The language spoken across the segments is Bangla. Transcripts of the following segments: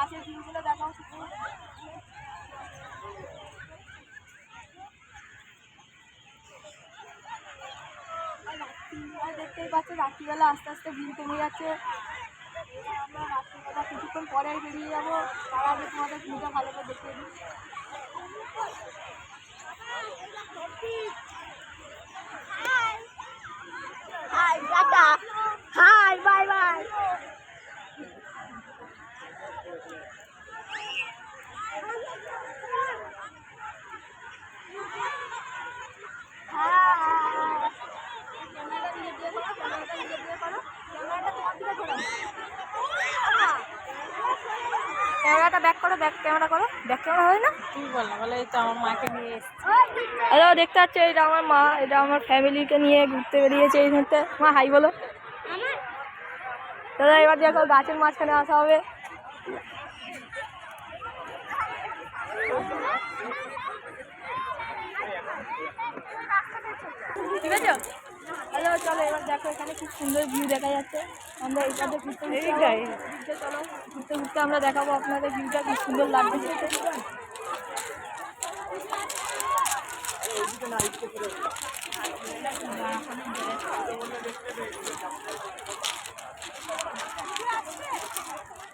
গাছের ভিউগুলো দেখাও শুধু। আর দেখতেই পাচ্ছ রাত্রিবেলা আস্তে আস্তে ভিড় কমে যাচ্ছে। আমরা রাত্রিবেলা কিছুক্ষণ পরে বেরিয়ে যাবো, তার আগে তোমাদের ভিউটা ভালো করে দেখিয়ে দিই। Hi tata, hi bye bye. ক্যামেরাটা ব্যাক করো, ব্যাক ক্যামেরা করো, ব্যাক ক্যামেরা হয় না? তুই বল না, বলে এই তো আমার মাকে নিয়ে এসেছি। হ্যালো, দেখতে পাচ্ছ এটা আমার মা, এটা আমার ফ্যামিলিকে নিয়ে ঘুরতে বেরিয়েছে এই মুহূর্তে। মা হাই বলো। দাদা এবার দেখো গাছের মাঝখানে আসা হবে। ঠিক আছে, হ্যালো চলো এবার দেখো এখানে খুব সুন্দর ভিউ দেখা যাচ্ছে। আমরা এইটাতে ঘুরতে ঘুরতে চলো ঘুরতে ঘুরতে আমরা দেখাবো আপনাদের ভিউটা কি সুন্দর লাগবে।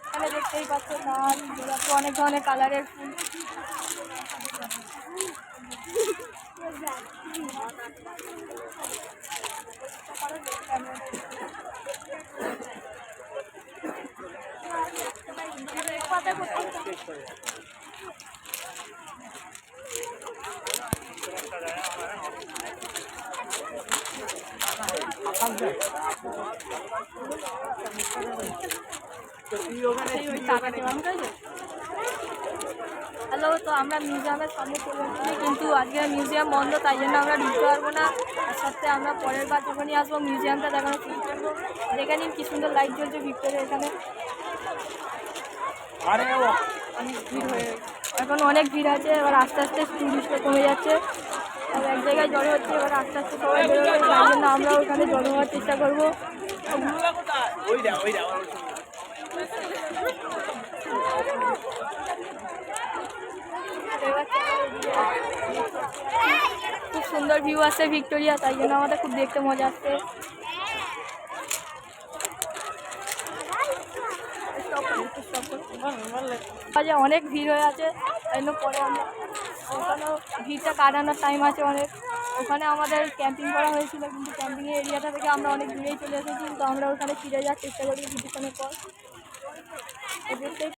এখানে দেখতেই পাচ্ছ লাল গোলাপি অনেক ধরনের কালারের ফুল। হ্যালো, তো আমরা মিউজিয়ামের সামনে চলে এসেছি, কিন্তু আজকে মিউজিয়াম বন্ধ, তাই জন্য আমরা ঢুকতে পারবো না। আর সাথে আমরা পরের বার যখনই আসবো মিউজিয়ামটা দেখানোর চেষ্টা করবো। দেখে নিন কি সুন্দর লাইট জ্বলছে ভিক্টোরিয়া এখানে। অনেক ভিড় হয়ে এখন অনেক ভিড় আছে, এবার আস্তে আস্তে টুরিস্টটা কমে যাচ্ছে। আর এক জায়গায় জড়ো হচ্ছে, এবার আস্তে আস্তে সবাই বেরোবে, তাই জন্য আমরা ওখানে জড়ো হওয়ার চেষ্টা করবো। খুব সুন্দর ভিউ আছে ভিক্টোরিয়া, তাই জন্য আমাদের খুব দেখতে মজা আসছে। অনেক ভিড় হয়ে আছে, তাই জন্য পরে আমরা ওখানেও ভিড়টা কাটানোর টাইম আছে অনেক। ওখানে আমাদের ক্যাম্পিং করা হয়েছিল, কিন্তু ক্যাম্পিংয়ের এরিয়াটা থেকে আমরা অনেক দূরেই চলে এসেছি, তো আমরা ওখানে ফিরে যাওয়ার চেষ্টা করি কিছুক্ষণের পর।